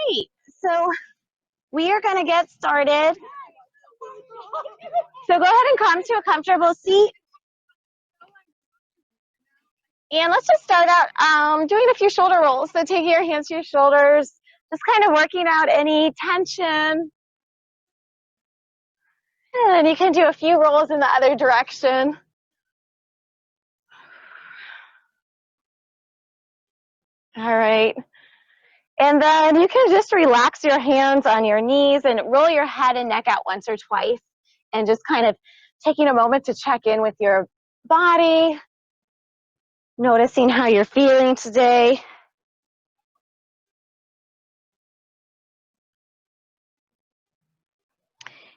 right, so we are going to get started. So go ahead and come to a comfortable seat. And let's just start out doing a few shoulder rolls. So taking your hands to your shoulders, just kind of working out any tension. And you can do a few rolls in the other direction. All right. And then you can just relax your hands on your knees and roll your head and neck out once or twice. And just kind of taking a moment to check in with your body, noticing how you're feeling today.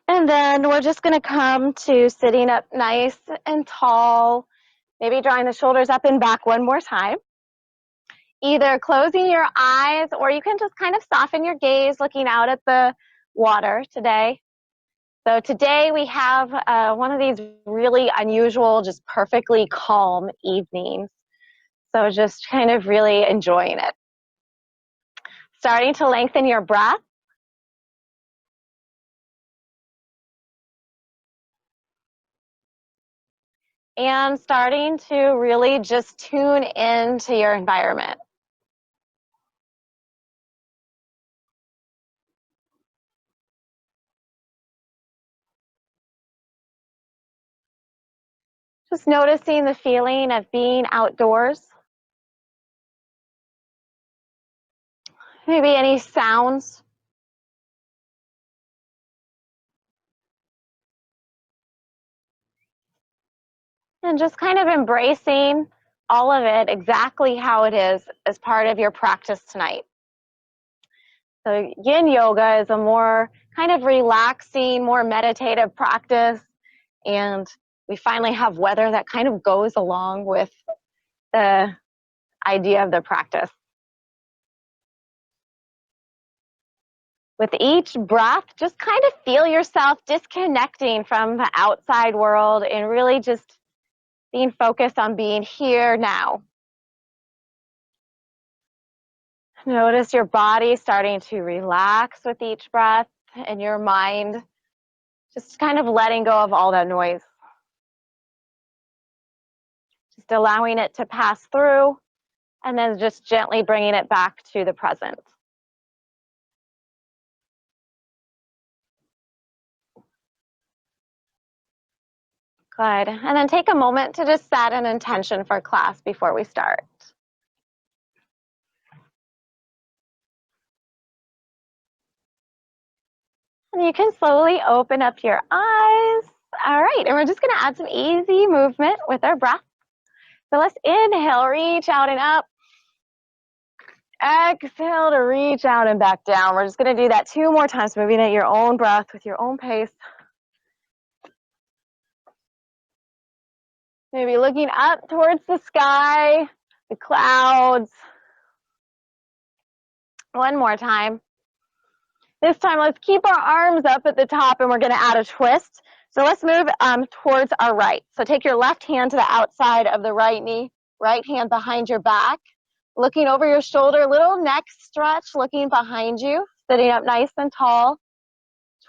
And then we're just going to come to sitting up nice and tall, maybe drawing the shoulders up and back one more time. Either closing your eyes or you can just kind of soften your gaze looking out at the water today. So today we have one of these really unusual, just perfectly calm evenings. So just kind of really enjoying it. Starting to lengthen your breath. And starting to really just tune into your environment. Just noticing the feeling of being outdoors. Maybe any sounds. And just kind of embracing all of it exactly how it is as part of your practice tonight. So Yin Yoga is a more kind of relaxing, more meditative practice. And we finally have weather that kind of goes along with the idea of the practice. With each breath, just kind of feel yourself disconnecting from the outside world and really just being focused on being here now. Notice your body starting to relax with each breath and your mind just kind of letting go of all that noise. Just allowing it to pass through and then just gently bringing it back to the present. Good. And then take a moment to just set an intention for class before we start. And you can slowly open up your eyes. All right, and we're just going to add some easy movement with our breath. So let's inhale, reach out and up. Exhale to reach out and back down. We're just going to do that 2 more times, moving at your own breath with your own pace. Maybe looking up towards the sky, the clouds. One more time. This time, let's keep our arms up at the top, and we're going to add a twist. So let's move towards our right. So take your left hand to the outside of the right knee, right hand behind your back, looking over your shoulder, little neck stretch, looking behind you, sitting up nice and tall,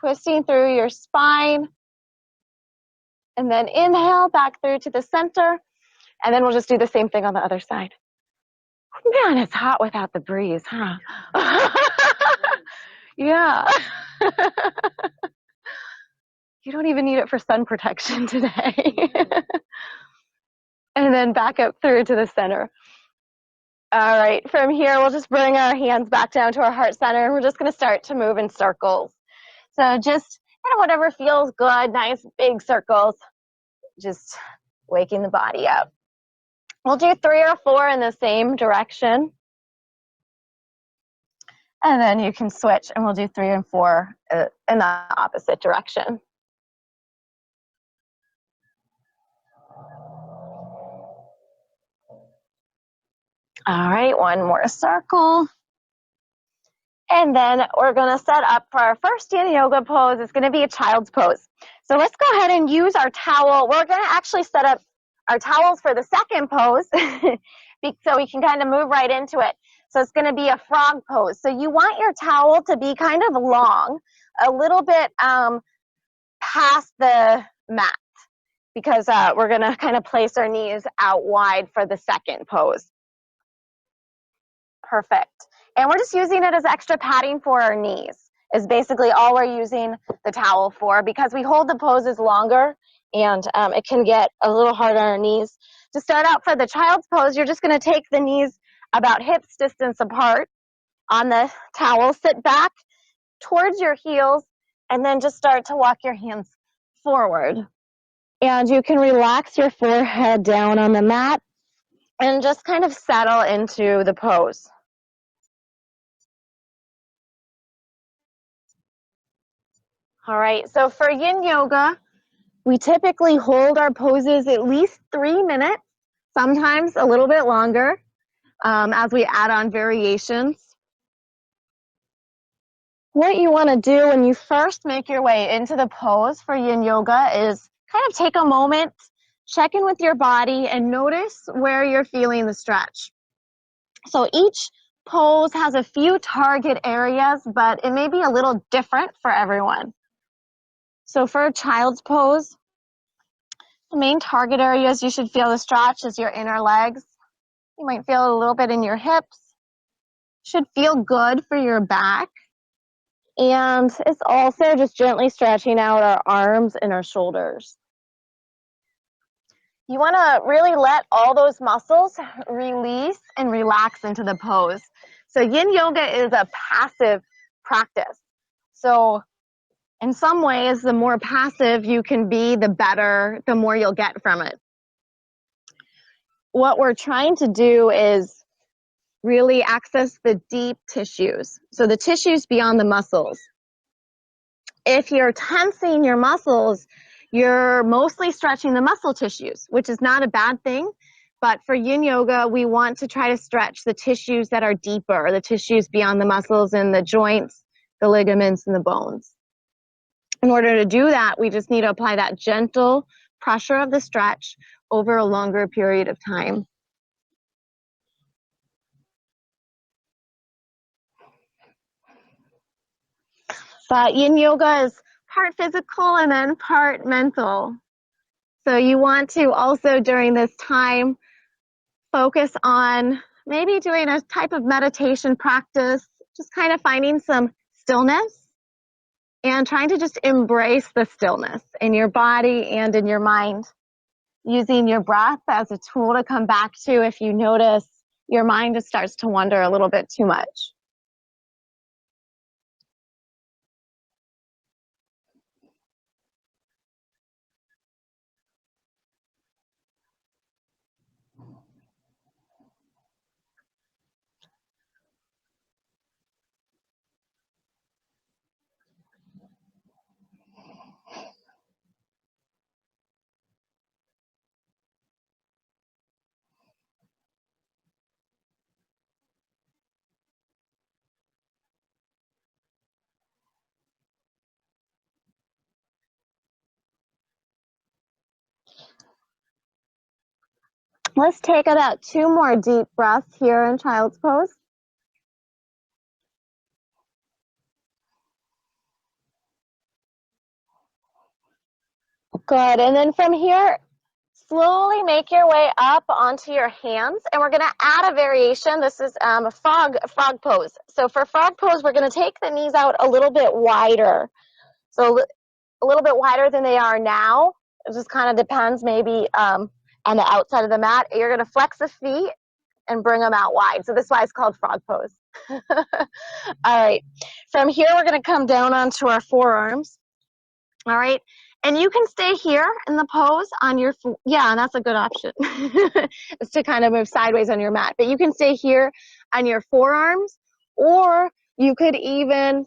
twisting through your spine. And then inhale back through to the center. And then we'll just do the same thing on the other side. Man, it's hot without the breeze, huh? Yeah. You don't even need it for sun protection today. And then back up through to the center. All right, from here, we'll just bring our hands back down to our heart center, and we're just going to start to move in circles. So just kind of whatever feels good, nice big circles, just waking the body up. We'll do 3 or 4 in the same direction. And then you can switch, and we'll do 3 and 4 in the opposite direction. All right, one more circle. And then we're going to set up for our first Yin Yoga pose. It's going to be a child's pose. So let's go ahead and use our towel. We're going to actually set up our towels for the second pose so we can kind of move right into it. So it's going to be a frog pose. So you want your towel to be kind of long, a little bit past the mat, because we're going to kind of place our knees out wide for the second pose. Perfect. And we're just using it as extra padding for our knees, is basically all we're using the towel for, because we hold the poses longer and it can get a little hard on our knees. To start out for the child's pose, you're just going to take the knees about hips distance apart on the towel, sit back towards your heels, and then just start to walk your hands forward. And you can relax your forehead down on the mat and just kind of settle into the pose. All right, so for Yin Yoga, we typically hold our poses at least 3 minutes, sometimes a little bit longer, as we add on variations. What you want to do when you first make your way into the pose for Yin Yoga is kind of take a moment, check in with your body, and notice where you're feeling the stretch. So each pose has a few target areas, but it may be a little different for everyone. So for a child's pose, the main target areas you should feel the stretch is your inner legs. You might feel it a little bit in your hips. Should feel good for your back. And it's also just gently stretching out our arms and our shoulders. You want to really let all those muscles release and relax into the pose. So Yin Yoga is a passive practice. So in some ways, the more passive you can be, the better, the more you'll get from it. What we're trying to do is really access the deep tissues. So the tissues beyond the muscles. If you're tensing your muscles, you're mostly stretching the muscle tissues, which is not a bad thing. But for Yin Yoga, we want to try to stretch the tissues that are deeper, the tissues beyond the muscles and the joints, the ligaments, and the bones. In order to do that, we just need to apply that gentle pressure of the stretch over a longer period of time. But Yin Yoga is part physical and then part mental. So you want to also, during this time, focus on maybe doing a type of meditation practice, just kind of finding some stillness and trying to just embrace the stillness in your body and in your mind, using your breath as a tool to come back to if you notice your mind just starts to wander a little bit too much. Let's take about 2 more deep breaths here in child's pose. Good, and then from here, slowly make your way up onto your hands, and we're going to add a variation. This is a frog pose. So for frog pose, we're going to take the knees out a little bit wider. So a little bit wider than they are now. It just kind of depends, maybe on the outside of the mat. You're going to flex the feet and bring them out wide. So this is why it's called frog pose. All right. From here, we're going to come down onto our forearms. All right. And you can stay here in the pose on your, yeah, that's a good option. It's to kind of move sideways on your mat. But you can stay here on your forearms, or you could even,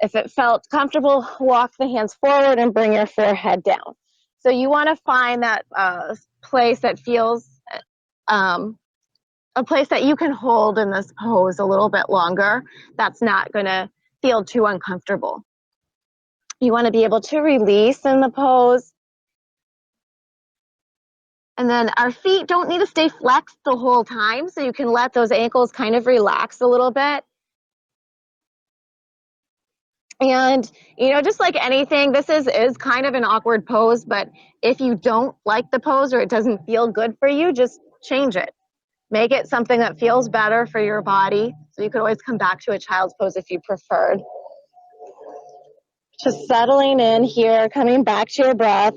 if it felt comfortable, walk the hands forward and bring your forehead down. So you want to find that place that feels, a place that you can hold in this pose a little bit longer. That's not going to feel too uncomfortable. You want to be able to release in the pose. And then our feet don't need to stay flexed the whole time, so you can let those ankles kind of relax a little bit. And, just like anything, this is kind of an awkward pose, but if you don't like the pose or it doesn't feel good for you, just change it. Make it something that feels better for your body. So you could always come back to a child's pose if you preferred. Just settling in here, coming back to your breath.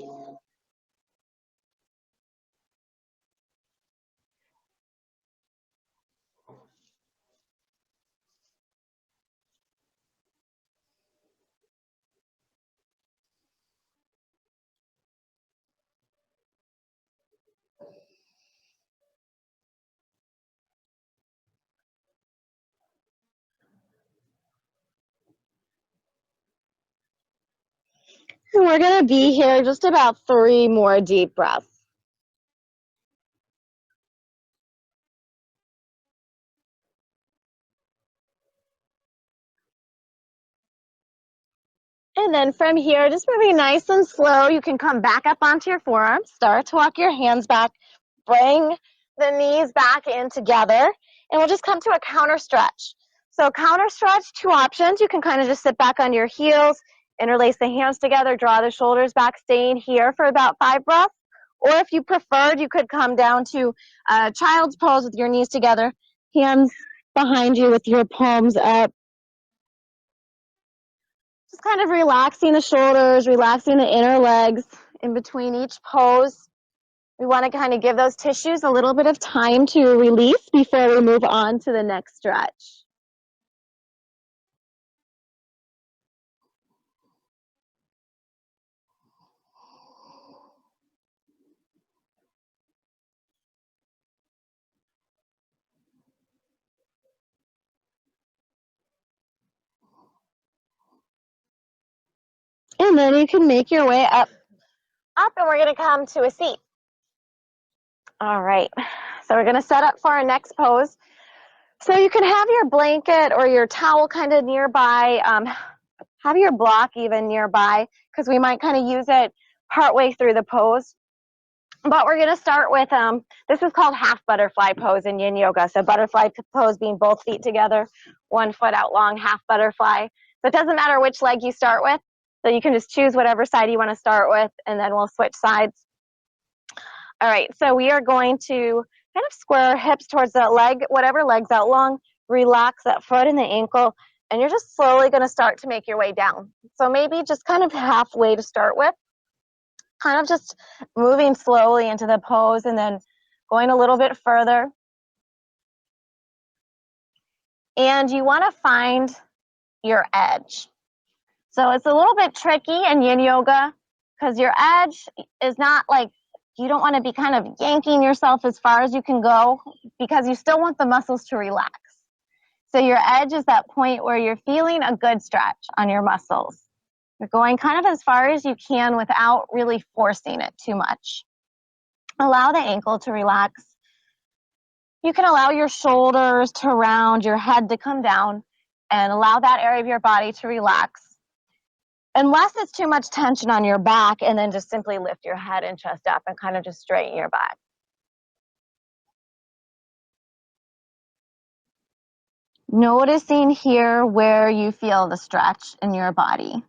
And we're going to be here just about 3 more deep breaths. And then from here, just moving nice and slow, you can come back up onto your forearms. Start to walk your hands back. Bring the knees back in together. And we'll just come to a counter stretch. So counter stretch, 2 options. You can kind of just sit back on your heels, interlace the hands together, draw the shoulders back, staying here for about 5 breaths. Or if you preferred, you could come down to child's pose with your knees together, hands behind you with your palms up. Just kind of relaxing the shoulders, relaxing the inner legs in between each pose. We want to kind of give those tissues a little bit of time to release before we move on to the next stretch. And then you can make your way up, and we're going to come to a seat. All right, so we're going to set up for our next pose. So you can have your blanket or your towel kind of nearby, have your block even nearby, because we might kind of use it partway through the pose. But we're going to start with, this is called half butterfly pose in Yin Yoga. So butterfly pose being both feet together, 1 foot out long, half butterfly. So it doesn't matter which leg you start with. So you can just choose whatever side you want to start with, and then we'll switch sides. All right, so we are going to kind of square our hips towards that leg, whatever leg's out long, relax that foot and the ankle, and you're just slowly going to start to make your way down. So maybe just kind of halfway to start with, kind of just moving slowly into the pose and then going a little bit further. And you want to find your edge. So it's a little bit tricky in Yin Yoga because your edge is not like, you don't want to be kind of yanking yourself as far as you can go because you still want the muscles to relax. So your edge is that point where you're feeling a good stretch on your muscles. You're going kind of as far as you can without really forcing it too much. Allow the ankle to relax. You can allow your shoulders to round, your head to come down, and allow that area of your body to relax. Unless it's too much tension on your back, and then just simply lift your head and chest up and kind of just straighten your back. Noticing here where you feel the stretch in your body.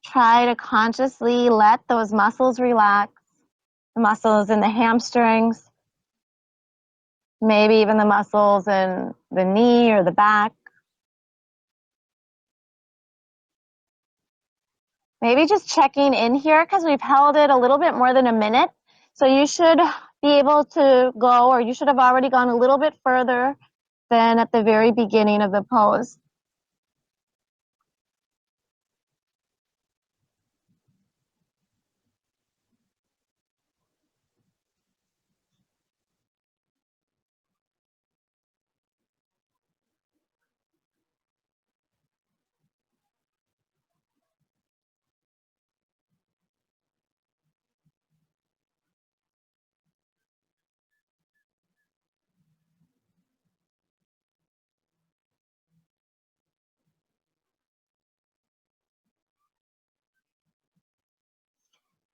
Try to consciously let those muscles relax, the muscles in the hamstrings, maybe even the muscles in the knee or the back. Maybe just checking in here because we've held it a little bit more than a minute. So you should be able to go, or you should have already gone a little bit further than at the very beginning of the pose.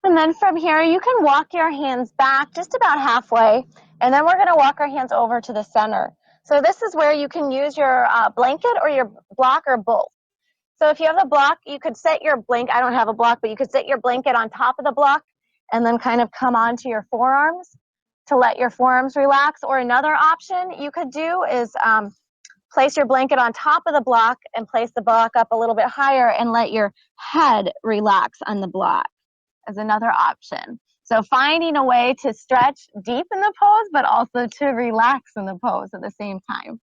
And then from here, you can walk your hands back just about halfway, and then we're going to walk our hands over to the center. So this is where you can use your blanket or your block or both. So if you have a block, you could set your blanket, I don't have a block, but you could set your blanket on top of the block and then kind of come onto your forearms to let your forearms relax. Or another option you could do is place your blanket on top of the block and place the block up a little bit higher and let your head relax on the block as another option. So finding a way to stretch deep in the pose, but also to relax in the pose at the same time.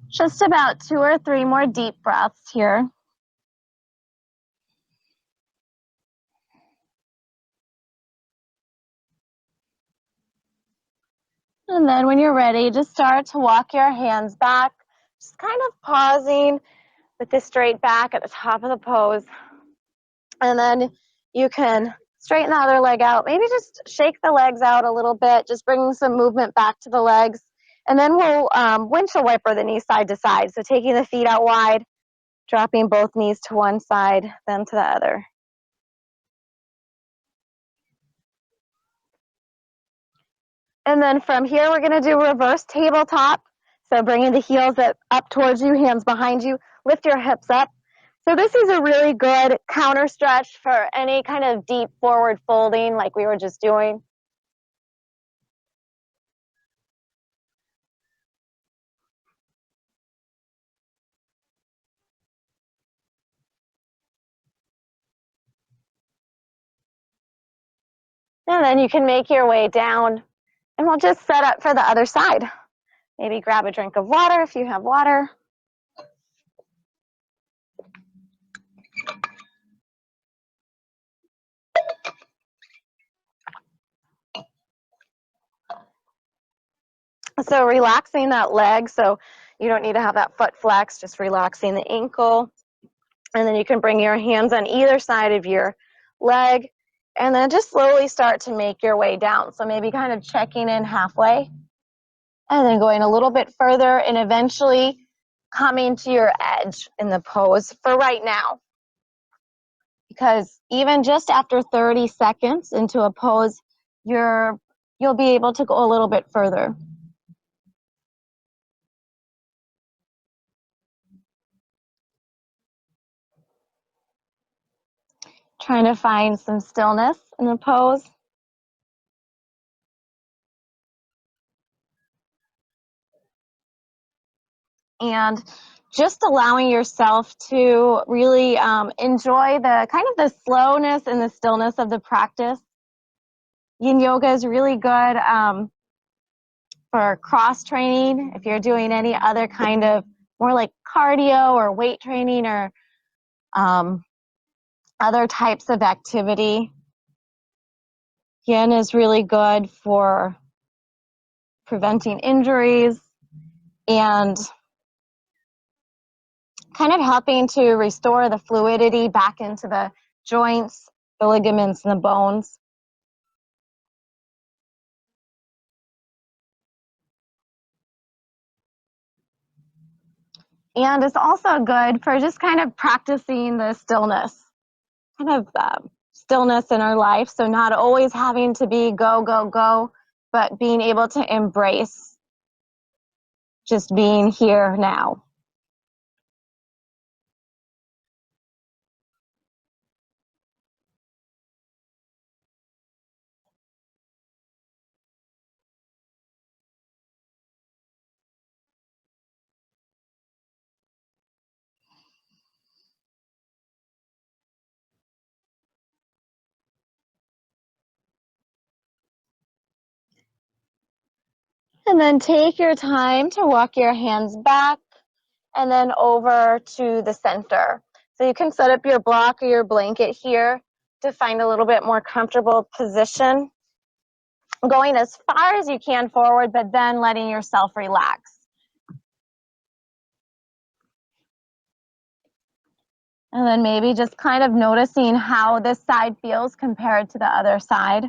Just about 2 or 3 more deep breaths here. And then when you're ready, just start to walk your hands back, just kind of pausing with the straight back at the top of the pose. And then you can straighten the other leg out. Maybe just shake the legs out a little bit, just bringing some movement back to the legs. And then we'll windshield wiper the knees side to side. So taking the feet out wide, dropping both knees to one side, then to the other. And then from here, we're going to do reverse tabletop. So bringing the heels up towards you, hands behind you, lift your hips up. So this is a really good counter stretch for any kind of deep forward folding like we were just doing. And then you can make your way down, and we'll just set up for the other side. Maybe grab a drink of water if you have water. So relaxing that leg, so you don't need to have that foot flex, just relaxing the ankle. And then you can bring your hands on either side of your leg, and then just slowly start to make your way down. So maybe kind of checking in halfway, and then going a little bit further, and eventually coming to your edge in the pose for right now. Because even just after 30 seconds into a pose, you'll be able to go a little bit further. Trying to find some stillness in the pose. And just allowing yourself to really enjoy the kind of the slowness and the stillness of the practice. Yin Yoga is really good for cross training. If you're doing any other kind of more like cardio or weight training or other types of activity. Yin is really good for preventing injuries and kind of helping to restore the fluidity back into the joints, the ligaments, and the bones. And it's also good for just kind of practicing the stillness, kind of stillness in our life. So not always having to be go, go, go, but being able to embrace just being here now. And then take your time to walk your hands back and then over to the center. So you can set up your block or your blanket here to find a little bit more comfortable position. Going as far as you can forward, but then letting yourself relax. And then maybe just kind of noticing how this side feels compared to the other side.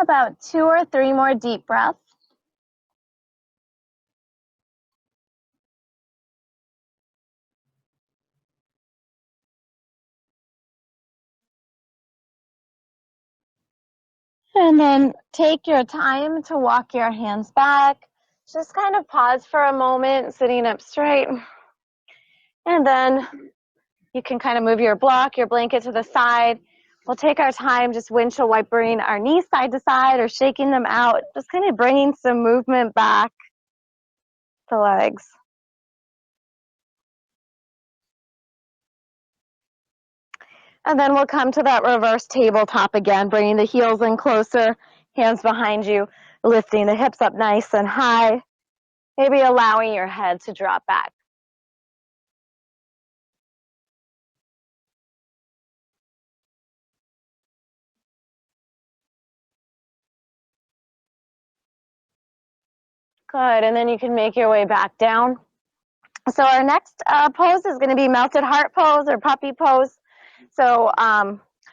About 2 or 3 more deep breaths. And then take your time to walk your hands back. Just kind of pause for a moment, sitting up straight. And then you can kind of move your block, your blanket to the side. We'll take our time just windshield wipering our knees side to side or shaking them out, just kind of bringing some movement back to legs. And then we'll come to that reverse tabletop again, bringing the heels in closer, hands behind you, lifting the hips up nice and high, maybe allowing your head to drop back. Good, and then you can make your way back down. So our next pose is going to be melted heart pose or puppy pose. So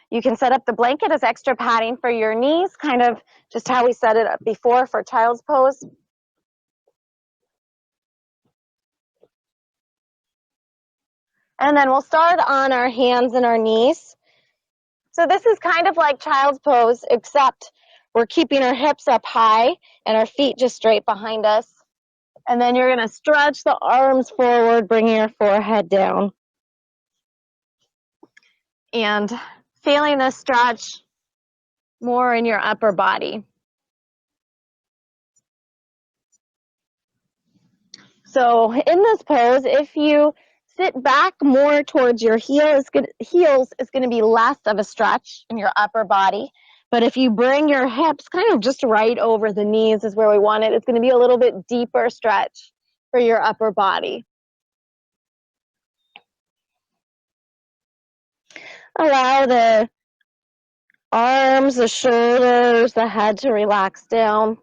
you can set up the blanket as extra padding for your knees, kind of just how we set it up before for child's pose. And then we'll start on our hands and our knees. So this is kind of like child's pose, except we're keeping our hips up high and our feet just straight behind us. And then you're going to stretch the arms forward, bringing your forehead down. And feeling the stretch more in your upper body. So in this pose, if you sit back more towards your heels, it's going to be less of a stretch in your upper body. But if you bring your hips kind of just right over the knees is where we want it, it's going to be a little bit deeper stretch for your upper body. Allow the arms, the shoulders, the head to relax down.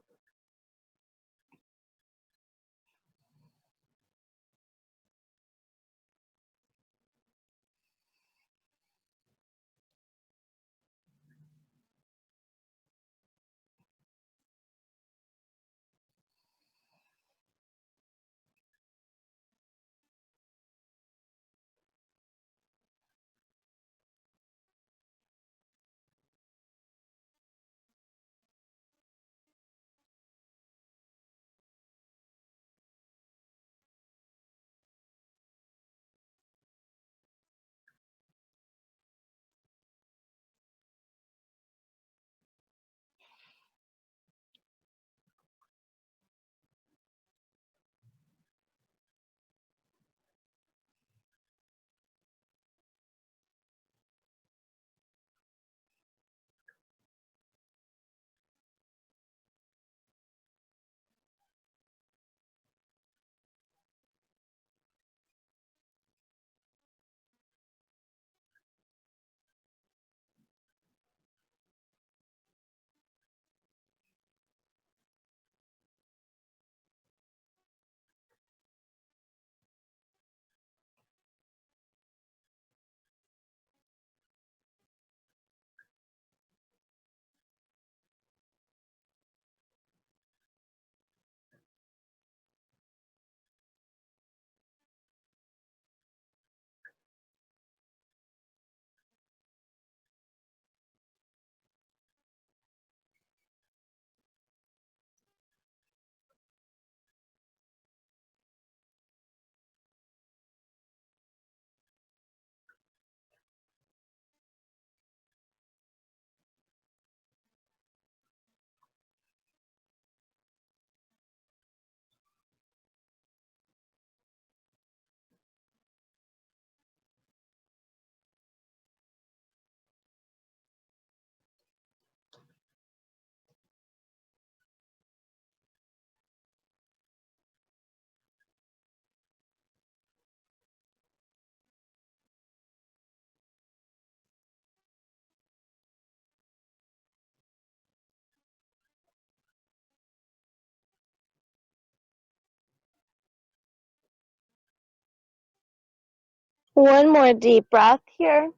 One more deep breath here.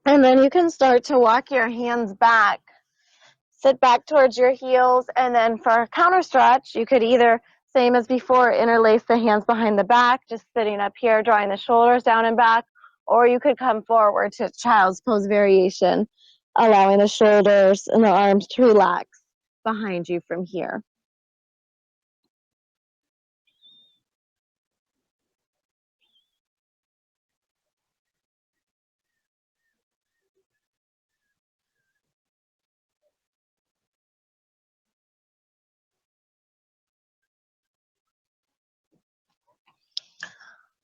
And then you can start to walk your hands back. Sit back towards your heels, and then for a counter stretch, you could either, same as before, interlace the hands behind the back, just sitting up here, drawing the shoulders down and back, or you could come forward to child's pose variation, allowing the shoulders and the arms to relax behind you from here.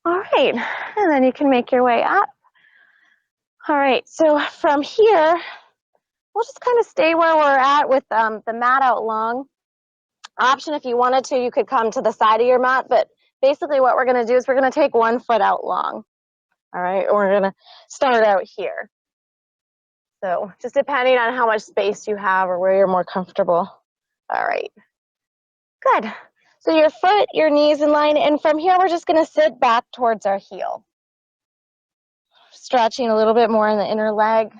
All right, and then you can make your way up. All right, so from here, we'll just kind of stay where we're at with the mat out long. Option, if you wanted to, you could come to the side of your mat, but basically what we're going to do is we're going to take 1 foot out long. All right, we're going to start out here. So just depending on how much space you have or where you're more comfortable. All right, good. So your foot, your knees in line, and from here we're just going to sit back towards our heel. Stretching a little bit more in the inner leg.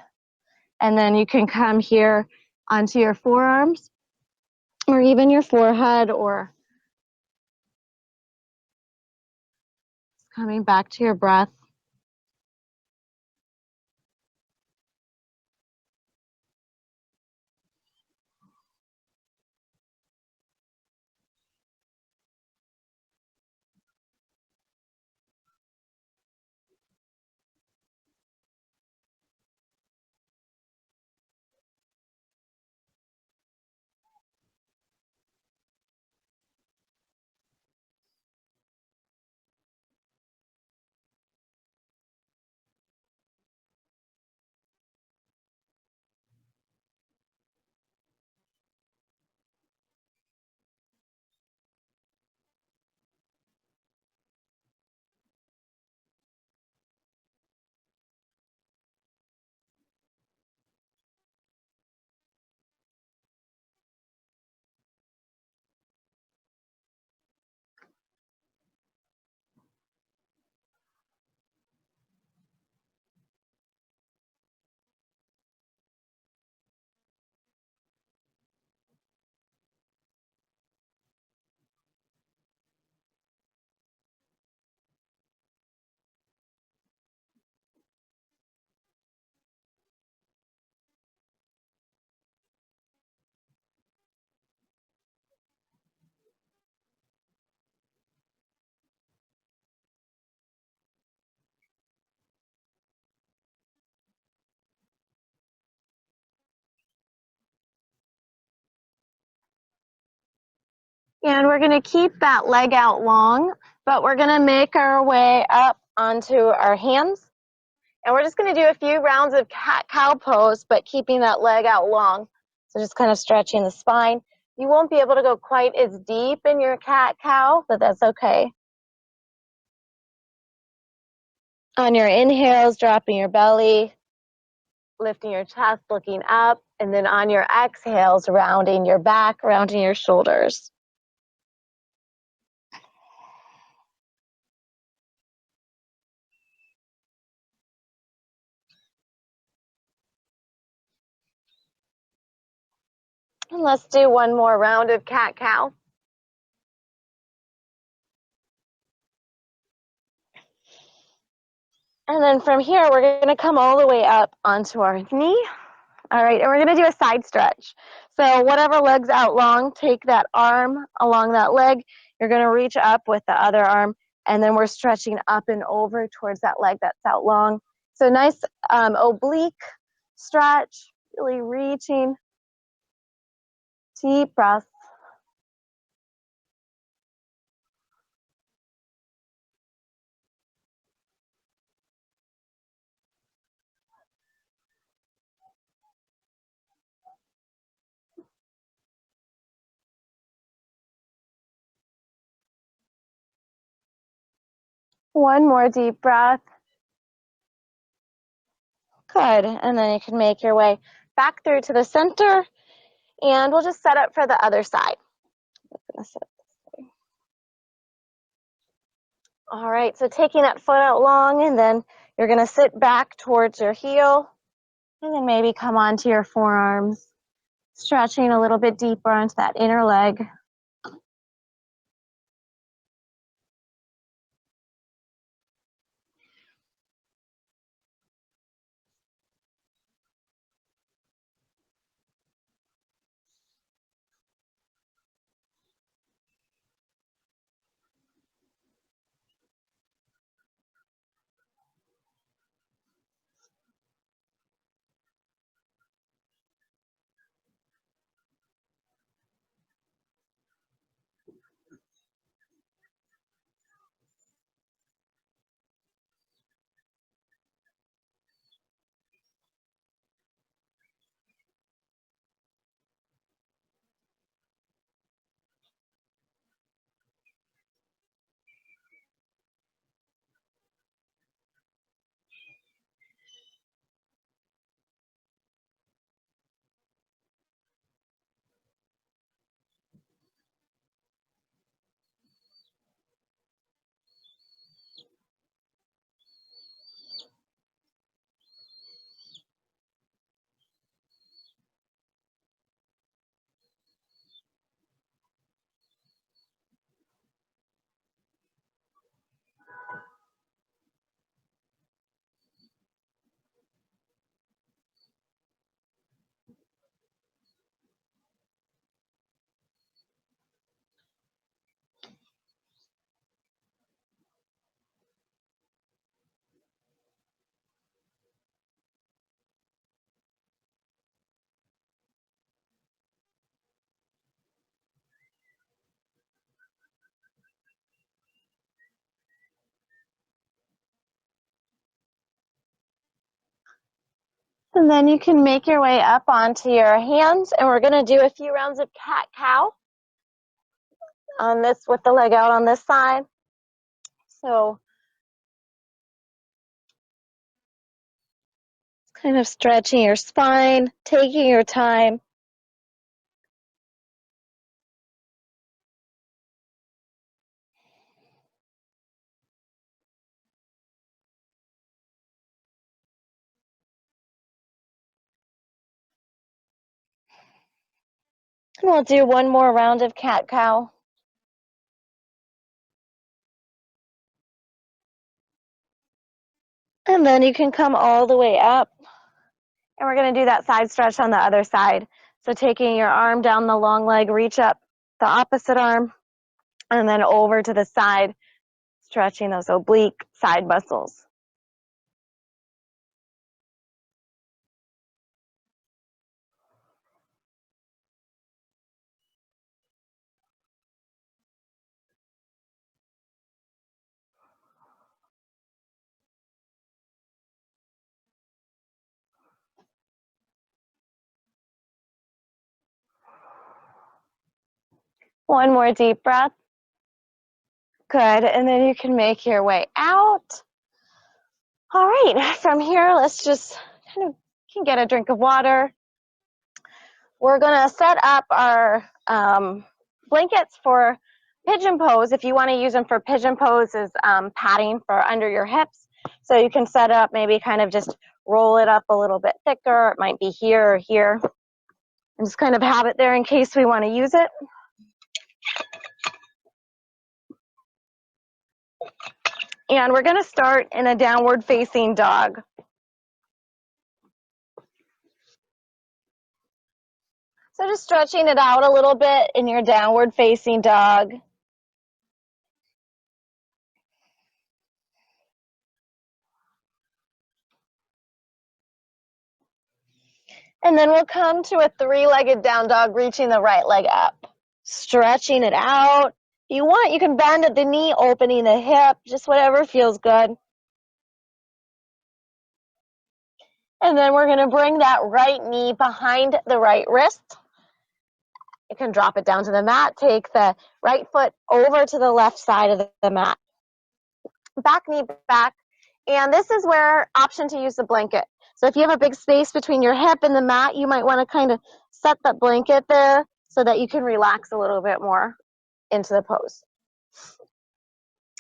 And then you can come here onto your forearms or even your forehead, or coming back to your breath. And we're going to keep that leg out long, but we're going to make our way up onto our hands. And we're just going to do a few rounds of cat-cow pose, but keeping that leg out long. So just kind of stretching the spine. You won't be able to go quite as deep in your cat-cow, but that's okay. On your inhales, dropping your belly, lifting your chest, looking up, and then on your exhales, rounding your back, rounding your shoulders. And let's do one more round of cat-cow. And then from here, we're going to come all the way up onto our knee. All right, and we're going to do a side stretch. So whatever leg's out long, take that arm along that leg. You're going to reach up with the other arm, and then we're stretching up and over towards that leg that's out long. So nice oblique stretch, really reaching. Deep breath. One more deep breath. Good, and then you can make your way back through to the center, and we'll just set up for the other side. All right, so taking that foot out long, and then you're going to sit back towards your heel, and then maybe come onto your forearms, stretching a little bit deeper onto that inner leg. And then you can make your way up onto your hands, and we're going to do a few rounds of cat-cow on this with the leg out on this side. So kind of stretching your spine, taking your time. And we'll do one more round of cat-cow. And then you can come all the way up. And we're going to do that side stretch on the other side. So taking your arm down the long leg, reach up the opposite arm, and then over to the side, stretching those oblique side muscles. One more deep breath. Good. And then you can make your way out. All right. From here, let's just kind of can get a drink of water. We're going to set up our blankets for Pigeon Pose. If you want to use them for Pigeon Pose is padding for under your hips. So you can set up, maybe kind of just roll it up a little bit thicker. It might be here or here. And just kind of have it there in case we want to use it. And we're going to start in a downward facing dog. So just stretching it out a little bit in your downward facing dog. And then we'll come to a three-legged down dog, reaching the right leg up. Stretching it out. If you want, you can bend at the knee, opening the hip, just whatever feels good. And then we're going to bring that right knee behind the right wrist. You can drop it down to the mat. Take the right foot over to the left side of the mat. Back knee back. And this is where option to use the blanket. So if you have a big space between your hip and the mat, you might want to kind of set that blanket there so that you can relax a little bit more into the pose.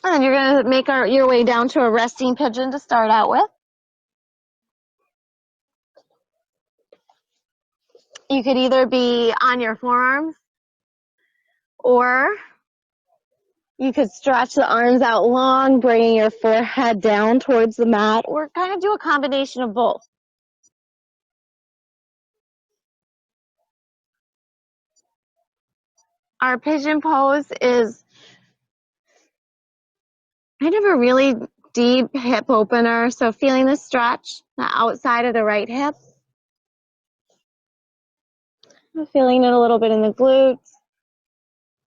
And then you're going to make your way down to a resting pigeon to start out with. You could either be on your forearms, or you could stretch the arms out long, bringing your forehead down towards the mat, or kind of do a combination of both. Our pigeon pose is kind of a really deep hip opener, so feeling the stretch, the outside of the right hip. Feeling it a little bit in the glutes.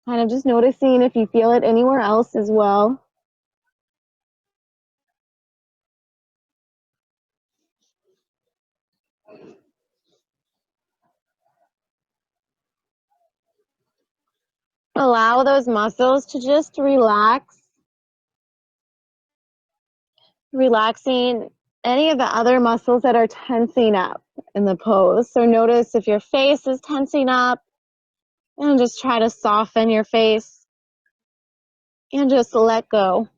Kind of just noticing if you feel it anywhere else as well. Allow those muscles to just relax. Relaxing any of the other muscles that are tensing up in the pose. So notice if your face is tensing up, and just try to soften your face and just let go.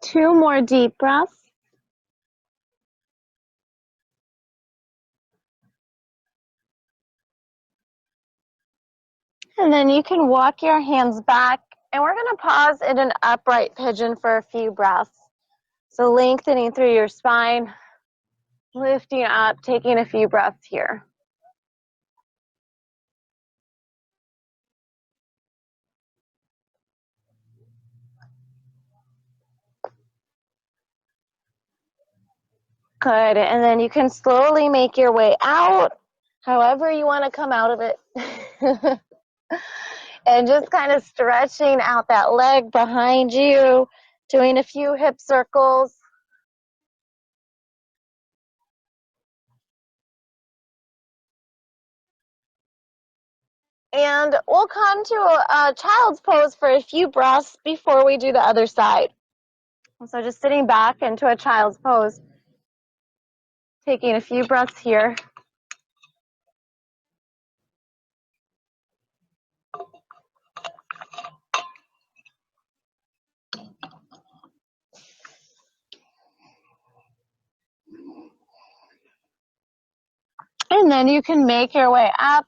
Two more deep breaths. And then you can walk your hands back, and we're going to pause in an upright pigeon for a few breaths. So lengthening through your spine, lifting up, taking a few breaths here. Good, and then you can slowly make your way out, however you want to come out of it. And just kind of stretching out that leg behind you, doing a few hip circles. And we'll come to a child's pose for a few breaths before we do the other side. So just sitting back into a child's pose, taking a few breaths here. And then you can make your way up.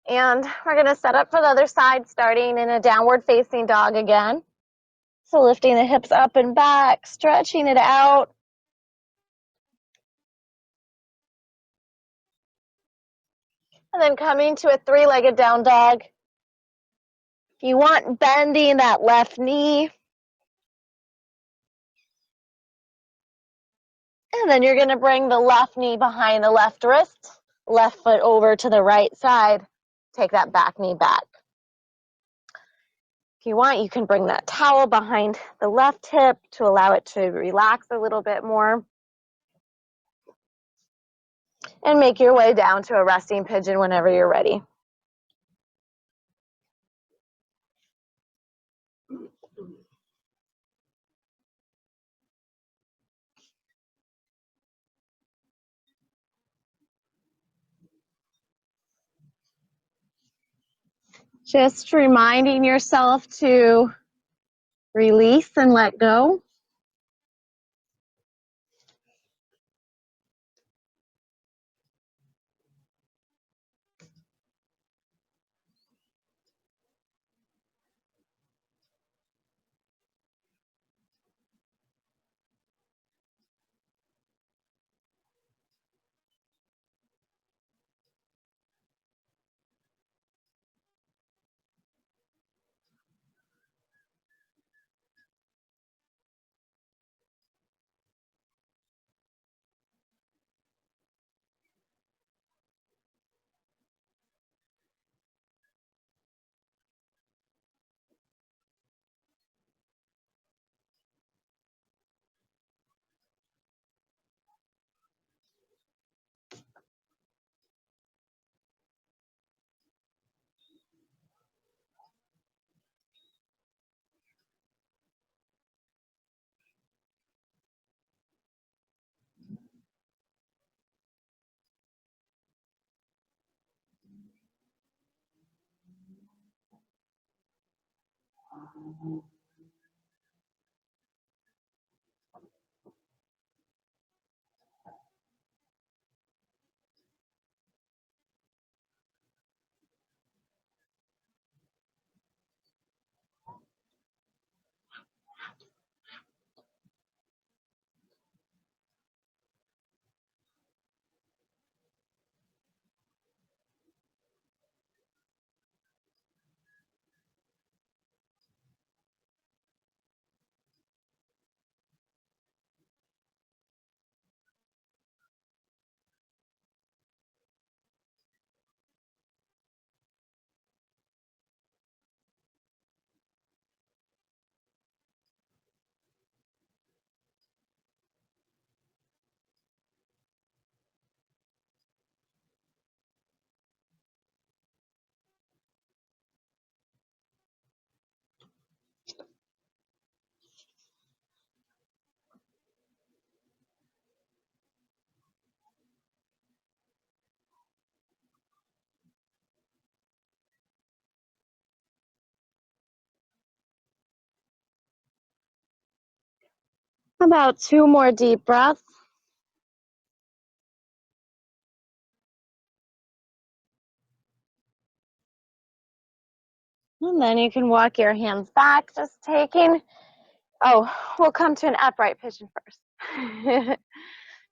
And we're going to set up for the other side, starting in a downward facing dog again. So lifting the hips up and back, stretching it out. And then coming to a three-legged down dog. If you want, bending that left knee. And then you're going to bring the left knee behind the left wrist, left foot over to the right side. Take that back knee back. If you want, you can bring that towel behind the left hip to allow it to relax a little bit more. And make your way down to a resting pigeon whenever you're ready. Just reminding yourself to release and let go. About 2 more deep breaths. And then you can walk your hands back, just taking, we'll come to an upright pigeon first.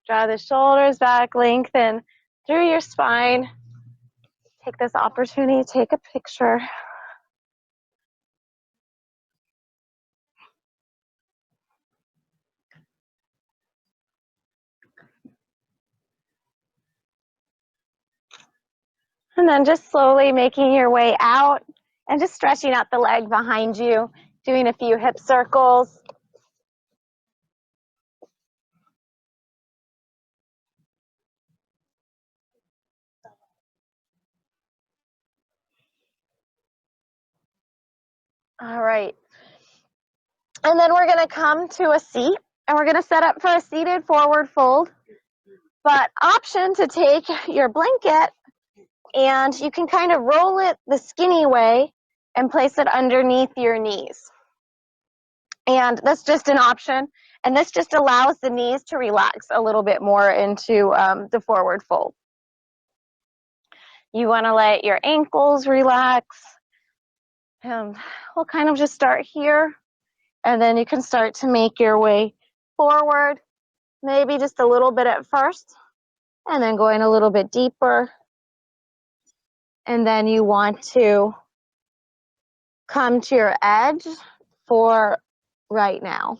Draw the shoulders back, lengthen through your spine. Take this opportunity, take a picture. And then just slowly making your way out and just stretching out the leg behind you, doing a few hip circles. All right. And then we're going to come to a seat, and we're going to set up for a seated forward fold. But option to take your blanket, and you can kind of roll it the skinny way and place it underneath your knees. And that's just an option. And this just allows the knees to relax a little bit more into the forward fold. You want to let your ankles relax. We'll kind of just start here, and then you can start to make your way forward, maybe just a little bit at first, and then going a little bit deeper. And then you want to come to your edge for right now.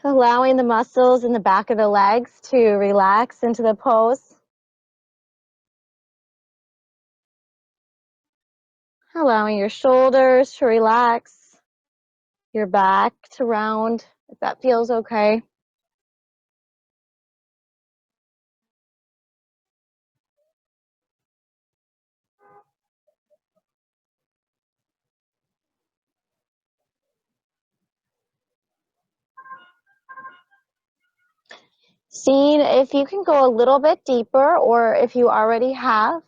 Allowing the muscles in the back of the legs to relax into the pose. Allowing your shoulders to relax, your back to round, if that feels okay. Seeing if you can go a little bit deeper or if you already have.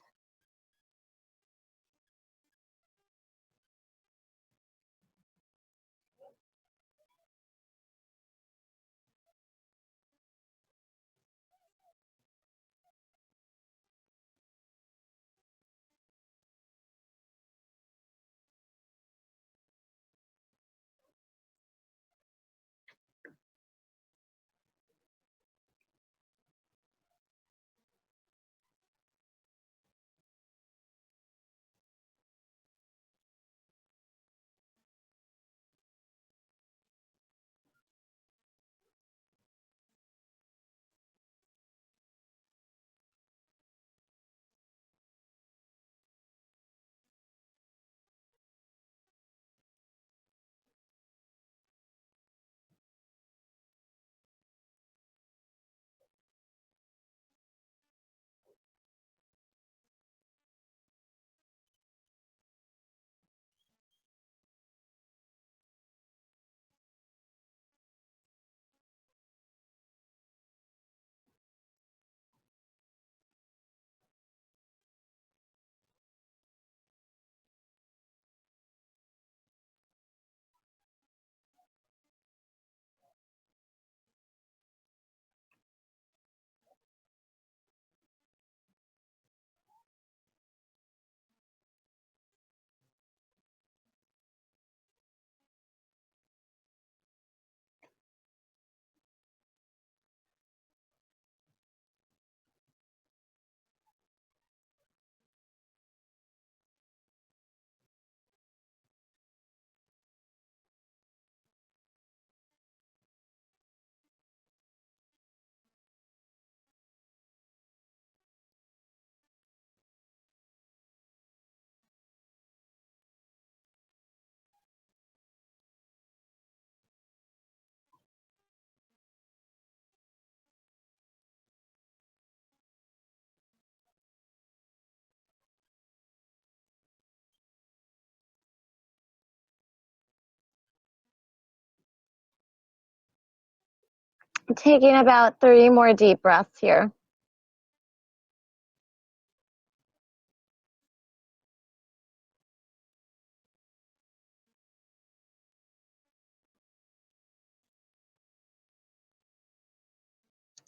Taking about 3 more deep breaths here.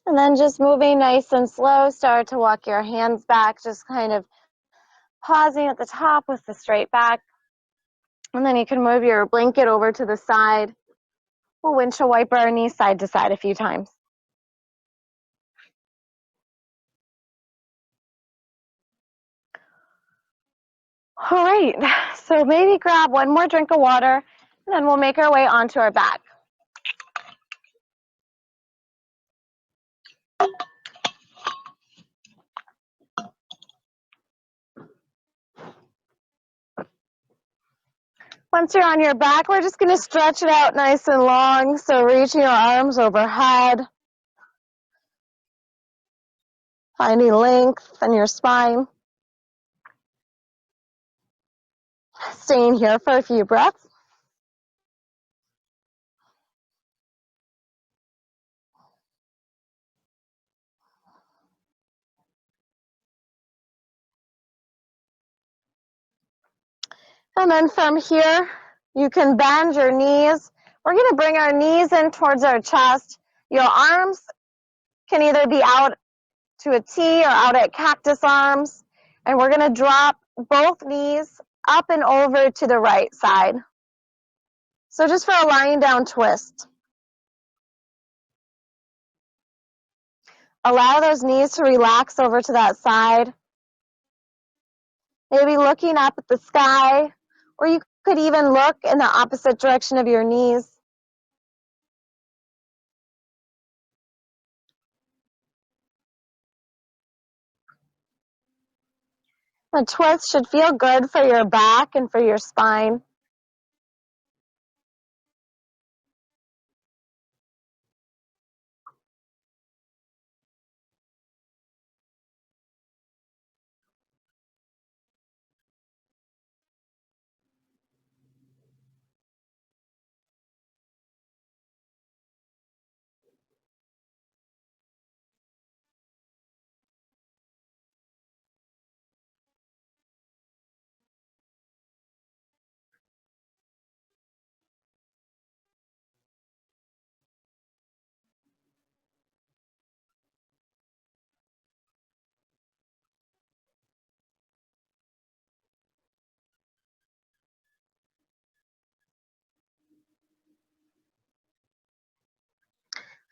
And then just moving nice and slow, start to walk your hands back, just kind of pausing at the top with the straight back. And then you can move your blanket over to the side. We'll windshield wiper our knees side to side a few times. All right, so maybe grab one more drink of water, and then we'll make our way onto our back. Once you're on your back, we're just going to stretch it out nice and long, so reaching your arms overhead, finding length in your spine. Staying here for a few breaths. And then from here, you can bend your knees. We're going to bring our knees in towards our chest. Your arms can either be out to a T or out at cactus arms. And we're going to drop both knees up and over to the right side. So just for a lying down twist. Allow those knees to relax over to that side. Maybe looking up at the sky, or you could even look in the opposite direction of your knees. The twist should feel good for your back and for your spine.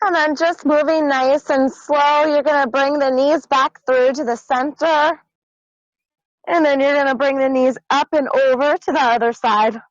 And then just moving nice and slow, you're going to bring the knees back through to the center. And then you're going to bring the knees up and over to the other side.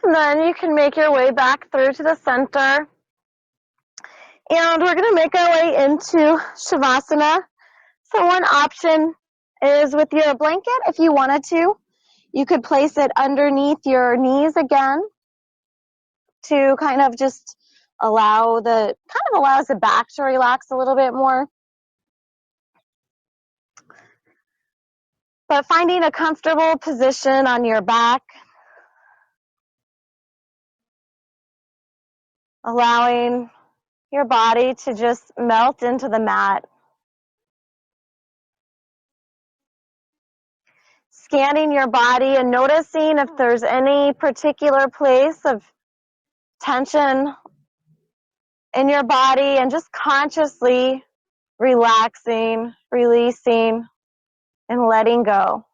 And then you can make your way back through to the center. And we're going to make our way into Savasana. So one option is with your blanket, if you wanted to. You could place it underneath your knees again to kind of just allows the back to relax a little bit more. But finding a comfortable position on your back, allowing your body to just melt into the mat. Scanning your body and noticing if there's any particular place of tension in your body, and just consciously relaxing, releasing, and letting go.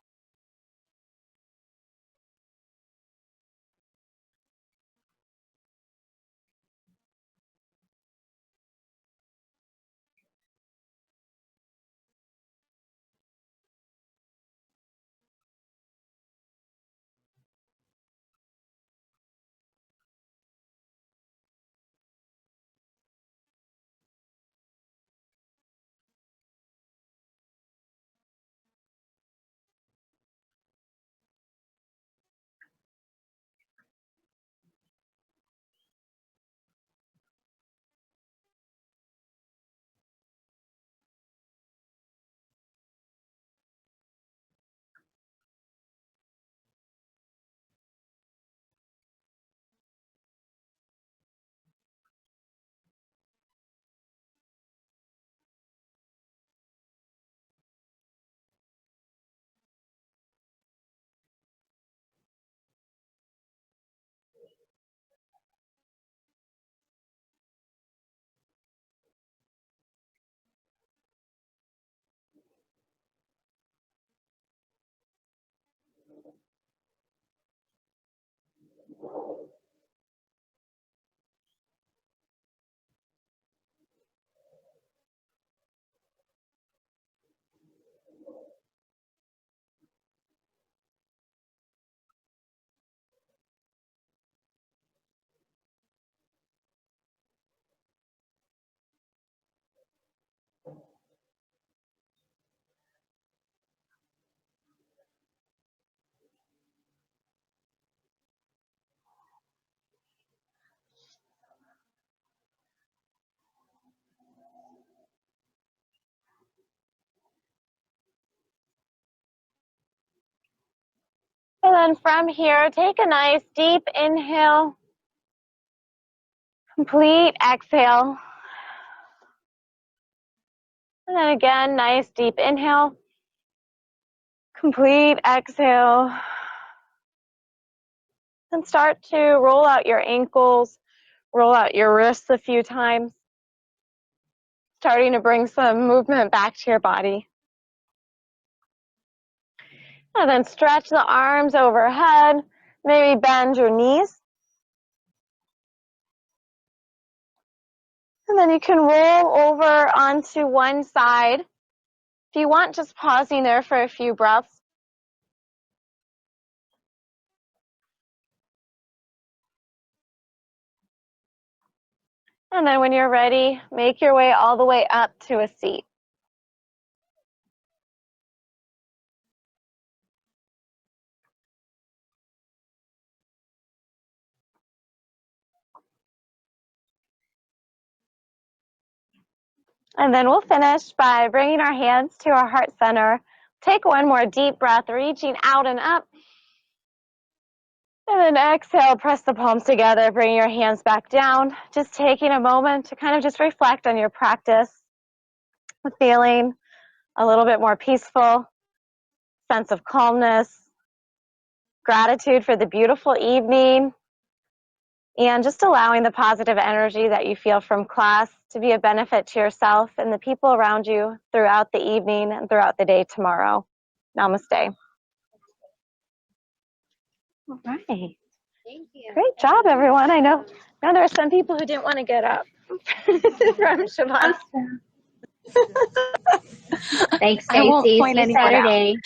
then from here, take a nice deep inhale. Complete exhale. And then again, nice deep inhale. Complete exhale. And start to roll out your ankles, roll out your wrists a few times. Starting to bring some movement back to your body. And then stretch the arms overhead. Maybe bend your knees. And then you can roll over onto one side. If you want, just pausing there for a few breaths. And then when you're ready, make your way all the way up to a seat. And then we'll finish by bringing our hands to our heart center. Take one more deep breath, reaching out and up. And then exhale, press the palms together, bring your hands back down. Just taking a moment to kind of just reflect on your practice, feeling a little bit more peaceful, sense of calmness, gratitude for the beautiful evening, and just allowing the positive energy that you feel from class to be a benefit to yourself and the people around you throughout the evening and throughout the day tomorrow. Namaste. All right. Thank you. Great job, everyone. I know there are some people who didn't want to get up from Savasana. Thanks, I won't Stacey. point See you anyone out. Saturday.